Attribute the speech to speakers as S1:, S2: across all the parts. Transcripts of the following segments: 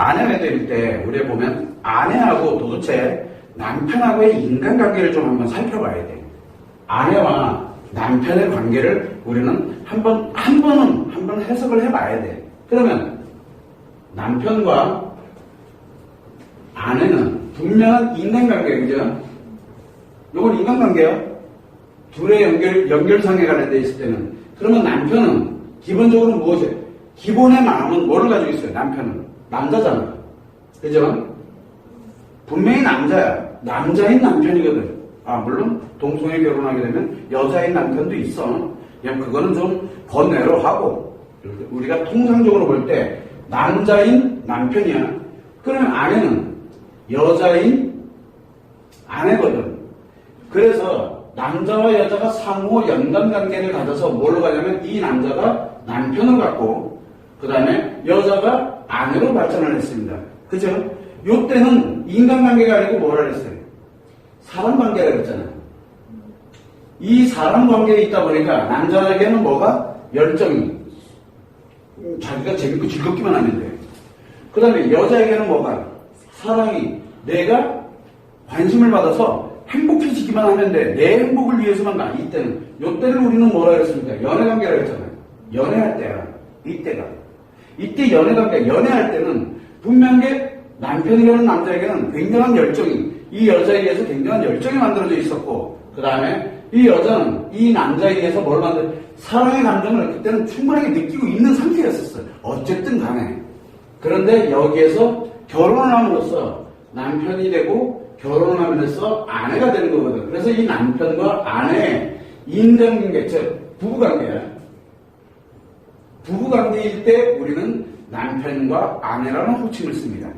S1: 아내외도일 때 우리가 보면 아내하고 도대체 남편하고의 인간관계를 좀 한번 살펴봐야 돼. 아내와 남편의 관계를 우리는 한 번 해석을 해봐야 돼. 그러면 남편과 아내는 분명한 인간관계, 그죠? 이건 인간관계야. 둘의 연결상에 관련되어 있을 때는. 그러면 남편은 기본적으로 무엇이에요? 기본의 마음은 뭐를 가지고 있어요? 남편은. 남자잖아. 그죠? 분명히 남자야. 남자인 남편이거든. 물론 동성애 결혼하게 되면 여자인 남편도 있어. 그냥 그거는 좀 번외로 하고, 우리가 통상적으로 볼 때 남자인 남편이야. 그러면 아내는 여자인 아내거든. 그래서 남자와 여자가 상호 연관관계를 가져서 뭘로 가냐면 이 남자가 남편을 갖고 그 다음에 여자가 아내로 발전을 했습니다. 그죠? 요때는 인간관계가 아니고 뭐라 그랬어요? 사람관계라 그랬잖아요. 이 사람관계에 있다 보니까 남자에게는 뭐가? 열정이. 자기가 재밌고 즐겁기만 하면 돼. 그 다음에 여자에게는 뭐가? 사랑이. 내가 관심을 받아서 행복해지기만 하면 돼. 내 행복을 위해서만 나. 이때는. 요때를 우리는 뭐라 그랬습니까? 연애관계라 그랬잖아요. 연애할 때야. 이때가. 이때 연애관계. 연애할 때는 분명히 남편이라는 남자에게는 굉장한 열정이, 이 여자에 의해서 굉장한 열정이 만들어져 있었고, 그 다음에 이 여자는 이 남자에 의해서 뭘 사랑의 감정을 그때는 충분하게 느끼고 있는 상태였었어요. 어쨌든 간에. 그런데 여기에서 결혼을 함으로써 남편이 되고 결혼을 함으로써 아내가 되는 거거든. 그래서 이 남편과 아내의 인간관계, 즉 부부관계야. 부부관계일 때 우리는 남편과 아내라는 호칭을 씁니다.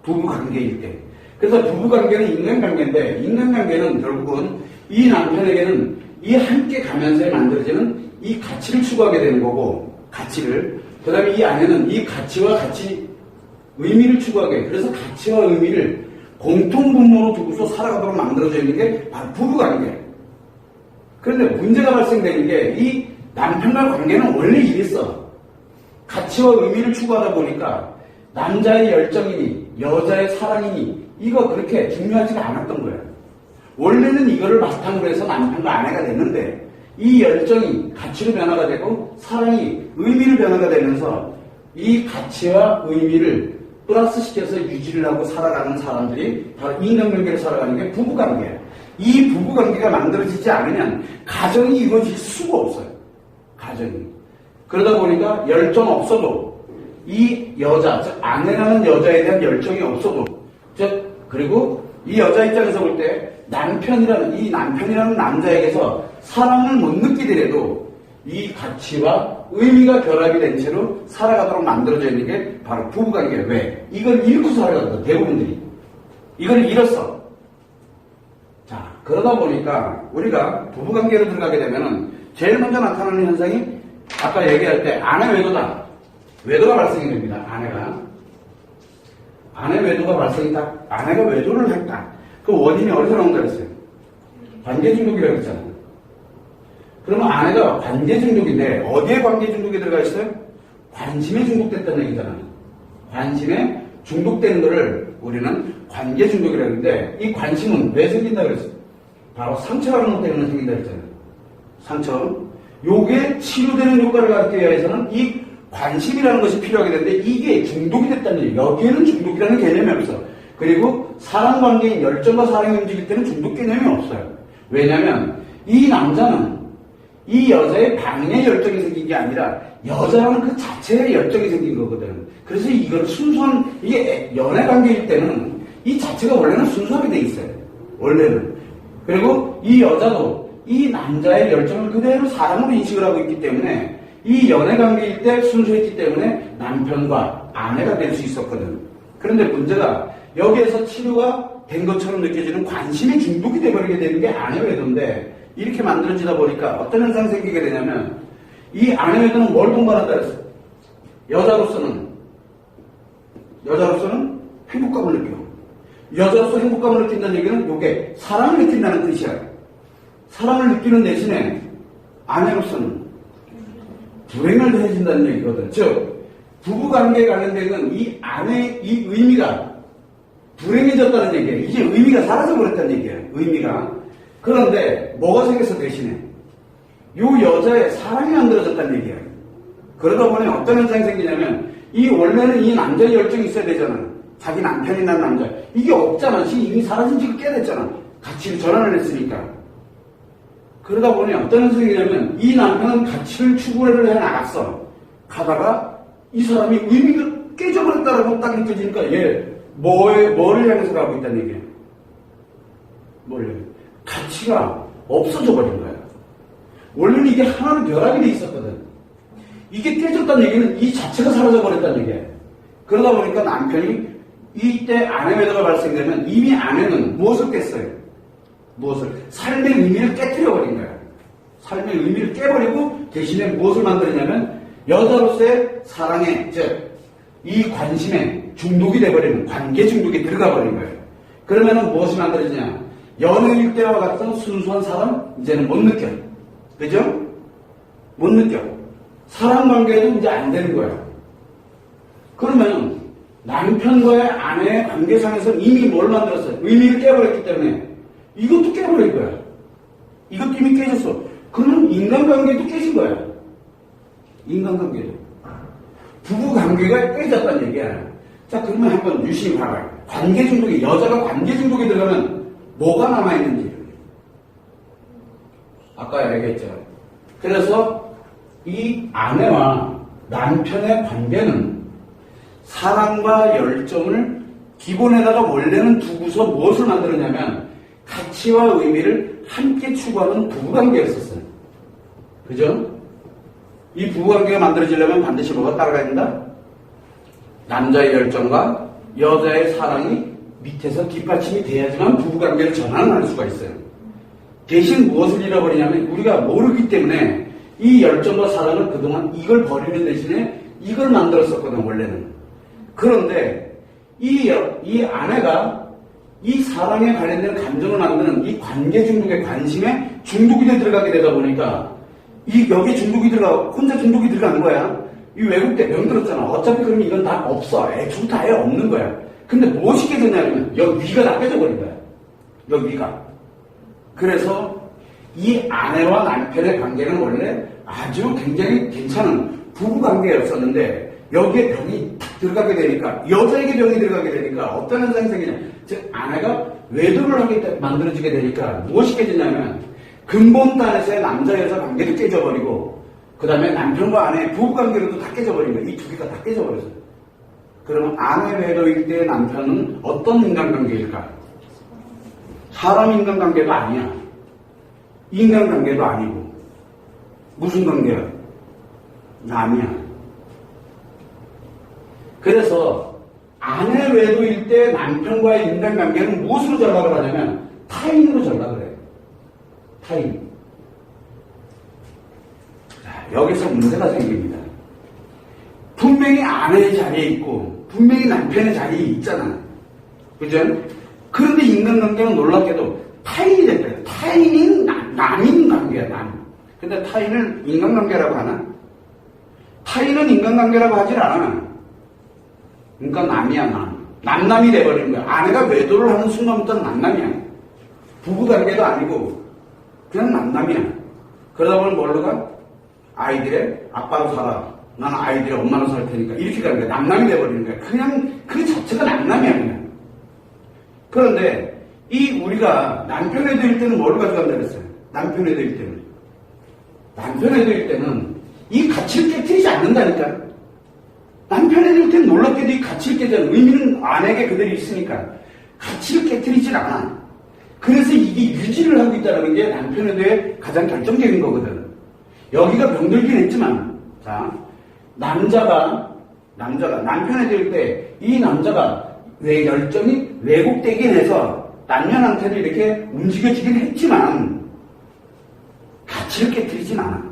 S1: 부부관계일 때. 그래서 부부관계는 인간관계인데, 인간관계는 결국은 이 남편에게는 이 함께 가면서 만들어지는 이 가치를 추구하게 되는 거고, 가치를. 그 다음에 이 아내는 이 가치와 의미를 추구하게 해. 그래서 가치와 의미를 공통분모로 두고서 살아가도록 만들어져 있는 게 바로 부부관계. 그런데 문제가 발생되는 게 이 남편과 관계는 원래 이랬어. 가치와 의미를 추구하다 보니까 남자의 열정이니 여자의 사랑이니 이거 그렇게 중요하지가 않았던 거예요. 원래는 이거를 바탕으로 해서 남편과 아내가 됐는데 이 열정이 가치로 변화가 되고 사랑이 의미를 변화가 되면서 이 가치와 의미를 플러스시켜서 유지를 하고 살아가는 사람들이 바로 인간관계를 살아가는 게 부부관계예요. 이 부부관계가 만들어지지 않으면 가정이 이루어질 수가 없어요. 가정이. 그러다 보니까 열정 없어도 이 여자, 즉 아내라는 여자에 대한 열정이 없어도, 즉 그리고 이 여자 입장에서 볼 때 남편이라는 남자에게서 사랑을 못 느끼더라도 이 가치와 의미가 결합이 된 채로 살아가도록 만들어져 있는 게 바로 부부관계예요. 왜? 이걸 잃고 살아가거든, 대부분들이. 이걸 잃었어. 자, 그러다 보니까 우리가 부부관계로 들어가게 되면은 제일 먼저 나타나는 현상이 아까 얘기할 때 아내 외도다. 외도가 발생이 됩니다. 아내 외도가 발생했다. 아내가 외도를 했다. 그 원인이 어디서 나온다 그랬어요? 관계 중독이라고 했잖아요. 그러면 아내가 관계 중독인데 어디에 관계 중독이 들어가 있어요? 관심에 중독됐다는 얘기잖아요. 관심에 중독되는 거를 우리는 관계 중독이라고 하는데 이 관심은 왜 생긴다 그랬어요? 바로 상처라는 것 때문에 생긴다 그랬잖아요. 상처. 요게 치료되는 효과를 갖기 위해서는 이 관심이라는 것이 필요하게 되는데 이게 중독이 됐다는 얘기예요. 여기에는 중독이라는 개념이 없어. 그리고 사랑관계인 열정과 사랑이 움직일 때는 중독 개념이 없어요. 왜냐하면 이 남자는 이 여자의 방해 열정이 생긴 게 아니라 여자라는 그 자체의 열정이 생긴 거거든. 그래서 이걸 이게 연애관계일 때는 이 자체가 원래는 순수하게 돼 있어요. 원래는. 그리고 이 여자도 이 남자의 열정을 그대로 사랑으로 인식을 하고 있기 때문에 이 연애관계일 때 순수했기 때문에 남편과 아내가 될 수 있었거든. 그런데 문제가 여기에서 치료가 된 것처럼 느껴지는 관심이 중독이 돼버리게 되는 게 아내외도인데 이렇게 만들어지다 보니까 어떤 현상이 생기게 되냐면 이 아내외도는 뭘 동반한다 그랬어요? 여자로서는 행복감을 느껴. 여자로서 행복감을 느낀다는 얘기는 이게 사랑을 느낀다는 뜻이야. 사랑을 느끼는 대신에 아내로서는 불행을 해진다는 얘기거든. 즉 부부관계에 관련된 이 안에 이 의미가 불행해졌다는 얘기예요. 이제 의미가 사라져버렸다는 얘기예요. 의미가. 그런데 뭐가 생겼어 대신에? 요 여자의 사랑이 만들어졌다는 얘기예요. 그러다 보니 어떤 현상이 생기냐면 이 원래는 이 남자의 열정이 있어야 되잖아. 자기 남편이란 남자. 이게 없잖아. 이미 사라진 지가 꽤 됐잖아. 가치를 전환을 했으니까. 그러다 보니 어떤 현상이 생기냐면 이 남편은 가치를 추구를 해나갔어. 가다가 이 사람이 의미가 깨져버렸다라고 딱 느껴지니까 얘 뭐를 향해서 가고 있다는 얘기예요. 가치가 없어져 버린 거야. 원래는 이게 하나로 결합이 돼 있었거든. 이게 깨졌다는 얘기는 이 자체가 사라져 버렸다는 얘기예요. 그러다 보니까 남편이 이때 아내 외도가 발생되면 이미 아내는 무엇을 깼어요? 삶의 의미를 깨뜨려 버린 거야. 삶의 의미를 깨버리고 대신에 무엇을 만들었냐면 여자로서의 사랑에, 이 관심에 중독이 돼버리는 관계 중독에 들어가 버린 거예요. 그러면은 무엇이 만들어지냐? 연애일 때와 같은 순수한 사랑 이제는 못 느껴. 그죠? 못 느껴. 사랑 관계도 이제 안 되는 거야. 그러면 남편과의 아내의 관계상에서 이미 뭘 만들었어요? 의미를 깨버렸기 때문에 이것도 깨버릴 거야. 이것도 이미 깨졌어. 그러면 인간관계도 깨진 거야. 인간관계도. 부부관계가 깨졌다는 얘기야. 자, 그러면 한번 유심히 봐봐요. 관계 중독이, 여자가 관계 중독에 들어가면 뭐가 남아있는지. 아까 얘기했죠. 그래서 이 아내와 남편의 관계는 사랑과 열정을 기본에다가 원래는 두고서 무엇을 만들었냐면 가치와 의미를 함께 추구하는 부부관계였었어요. 그죠? 이 부부관계가 만들어지려면 반드시 뭐가 따라가야 된다? 남자의 열정과 여자의 사랑이 밑에서 뒷받침이 돼야지만 부부관계를 전환할 수가 있어요. 대신 무엇을 잃어버리냐면 우리가 모르기 때문에 이 열정과 사랑을 그동안 이걸 버리는 대신에 이걸 만들었었거든 원래는. 그런데 이 아내가 이 사랑에 관련된 감정을 만드는 이 관계 중독의 관심에 중독이 들어가게 되다 보니까 여기 중독이 들어가 혼자 중독이 들어가는 거야. 이 외국 때 병들었잖아. 어차피 그러면 이건 다 없어. 애초부터 아예 없는 거야. 근데 무엇이 깨졌냐면 여기 위가 다 깨져버린 거야. 여기 위가. 그래서 이 아내와 남편의 관계는 원래 아주 굉장히 괜찮은 부부관계였었는데 여기에 병이 탁 들어가게 되니까 여자에게 병이 들어가게 되니까 어떤 현상이 생기냐. 즉 아내가 외도를 하게 만들어지게 되니까 무엇이 깨지냐면 근본단에서의 남자 여자 관계도 깨져버리고 그 다음에 남편과 아내의 부부관계로도 다 깨져버린 거예요. 이 두 개가 다 깨져버렸어요. 그러면 아내 외도일 때 남편은 어떤 인간관계일까? 사람 인간관계도 아니야. 인간관계도 아니고 무슨 관계야? 남이야. 그래서 아내 외도일 때 남편과의 인간관계는 무엇으로 전락을 하냐면 타인으로 전락을 해요. 타인. 자, 여기서 문제가 생깁니다. 분명히 아내의 자리에 있고 분명히 남편의 자리에 있잖아. 그죠? 그런데 인간관계는 놀랍게도 타인이 됐대요. 타인인 남인 관계야, 남. 근데 타인을 인간관계라고 하나? 타인은 인간관계라고 하질 않아. 그러니까 남이야, 남. 남남이 돼버리는 거야. 아내가 외도를 하는 순간부터는 남남이야. 부부관계도 아니고 그냥 남남이야. 그러다 보면 뭘로 가? 아이들의 아빠로 살아. 나는 아이들의 엄마로 살 테니까. 이렇게 가는 거야. 남남이 돼버리는 거야. 그냥 그 자체가 남남이야, 그냥. 그런데 우리가 남편 애도일 때는 뭘 가져간다 그랬어요? 남편 애도일 때는. 남편 애도일 때는 이 가치를 깨뜨리지 않는다니까. 남편 애도일 때는 놀랍게도 이 가치를 깨뜨리는 의미는 아내에게 그대로 있으니까 가치를 깨뜨리질 않아. 그래서 이게 유지를 하고 있다는 게 남편 애도의 가장 결정적인 거거든. 여기가 병들긴 했지만, 자, 남자가 남편 애도일 때 이 남자가 왜 열정이 왜곡되긴 해서 남편한테는 이렇게 움직여지긴 했지만 가치를 깨뜨리진 않아.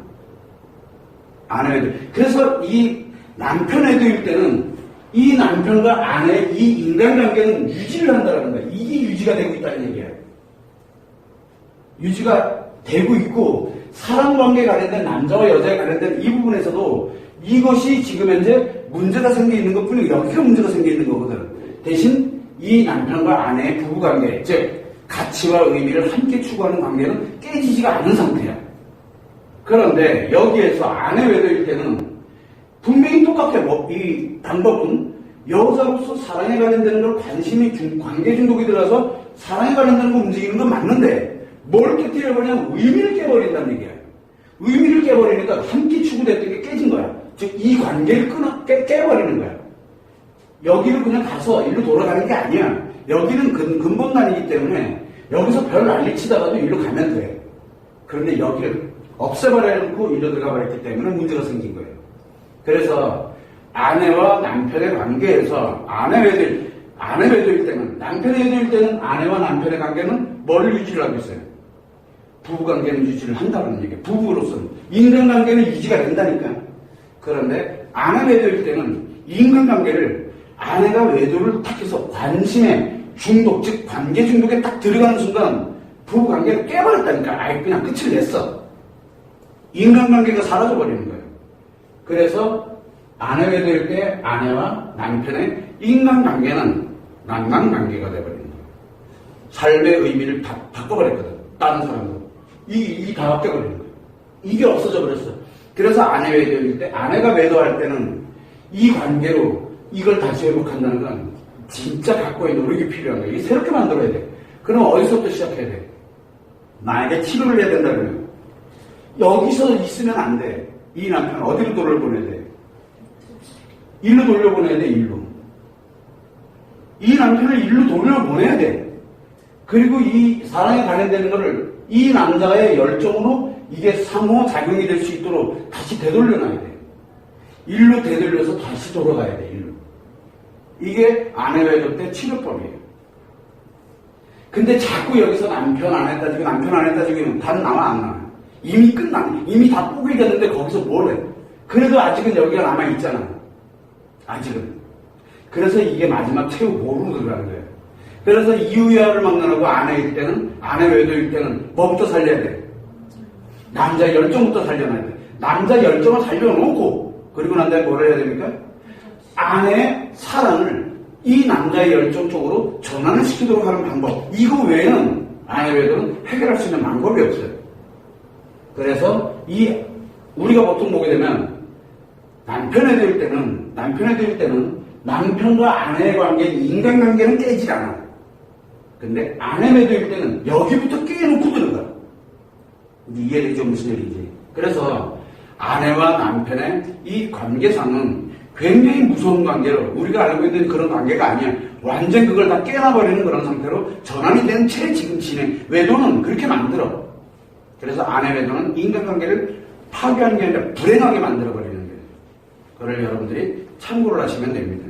S1: 아내도. 그래서 이 남편 애도일 때는 이 남편과 아내의 이 인간관계는 유지를 한다는 거야. 이게 유지가 되고 있다는 얘기야. 유지가 되고 있고 사랑관계에 관련된 남자와 여자에 관련된 이 부분에서도 이것이 지금 현재 문제가 생겨 있는 것 뿐이고 여기가 문제가 생겨 있는 거거든. 대신 이 남편과 아내의 부부관계, 즉 가치와 의미를 함께 추구하는 관계는 깨지지가 않은 상태야. 그런데 여기에서 아내 외도일 때는 분명히 똑같아. 이 방법은 여자로서 사랑에 관련되는 걸 관계 중독이 들어서 사랑에 관련되는 거 움직이는 건 맞는데 뭘 깨뜨려버리냐면 의미를 깨버린다는 얘기야. 의미를 깨버리니까 함께 추구됐던 게 깨진 거야. 즉 이 관계를 깨버리는 거야. 여기를 그냥 가서 일로 돌아가는 게 아니야. 여기는 근본관이기 때문에 여기서 별 난리치다가도 일로 가면 돼. 그런데 여기를 없애버려 놓고 일로 들어가 버렸기 때문에 문제가 생긴 거예요. 그래서 아내와 남편의 관계에서 아내 외도일 때는, 남편의 외도일 때는 아내와 남편의 관계는 뭘 유지를 하고 있어요? 부부관계는 유지를 한다는 얘기예요. 부부로서는. 인간관계는 유지가 된다니까. 그런데 아내 외도일 때는 인간관계를 아내가 외도를 딱 해서 관심의 중독, 즉 관계 중독에 딱 들어가는 순간 부부관계를 깨버렸다니까. 아예 그냥 끝을 냈어. 인간관계가 사라져버리는 거예요. 그래서 아내 외도일 때 아내와 남편의 인간관계는 난강관계가 돼버리는 거예요. 삶의 의미를 다 바꿔버렸거든. 다른 사람도. 이게 다 바뀌어버리는 거예요. 이게 없어져 버렸어. 그래서 아내 외도일 때, 아내가 외도할 때는 이 관계로 이걸 다시 회복한다는 건 진짜 갖고 있는 노력이 필요한 거예요. 이게 새롭게 만들어야 돼. 그럼 어디서부터 시작해야 돼? 만약에 치료를 해야 된다 그러면 여기서 있으면 안 돼. 이 남편 어디로 돌려보내야 돼? 일로 돌려보내야 돼, 일로. 이 남편을 일로 돌려보내야 돼. 그리고 이 사랑에 관련되는 거를 이 남자의 열정으로 이게 상호작용이 될 수 있도록 다시 되돌려놔야 돼. 일로 되돌려서 다시 돌아가야 돼, 일로. 이게 아내 외도 때 치료법이에요. 근데 자꾸 여기서 남편 안 했다 지금 답 나와, 안 나와? 이미 이미 다 뽀개 됐는데 거기서 뭘 해? 그래도 아직은 여기가 남아있잖아. 아직은. 그래서 이게 마지막 최후 모르고 들어가는 거예요. 그래서 이유야를 막론하고 아내일 때는, 아내 외도일 때는 뭐부터 살려야 돼? 남자 열정부터 살려놔야 돼. 남자 열정을 살려놓고, 그리고 난 다음에 뭘 해야 됩니까? 아내의 사랑을 이 남자의 열정 쪽으로 전환을 시키도록 하는 방법. 이거 외에는, 아내 외도는 해결할 수 있는 방법이 없어요. 그래서 우리가 보통 보게 되면, 남편에 대일 때는 남편과 아내의 관계는 인간관계는 깨질 않아. 근데 아내에 대일 때는 여기부터 깨놓고 들어가. 이해되죠? 무슨 얘기인지. 그래서 아내와 남편의 이 관계상은 굉장히 무서운 관계로 우리가 알고 있는 그런 관계가 아니야. 완전 그걸 다 깨놔버리는 그런 상태로 전환이 된 채 지금 진행. 외도는 그렇게 만들어. 그래서 아내 외도는 인간관계를 파괴하는 게 아니라 불행하게 만들어버리는 거예요. 그걸 여러분들이 참고를 하시면 됩니다.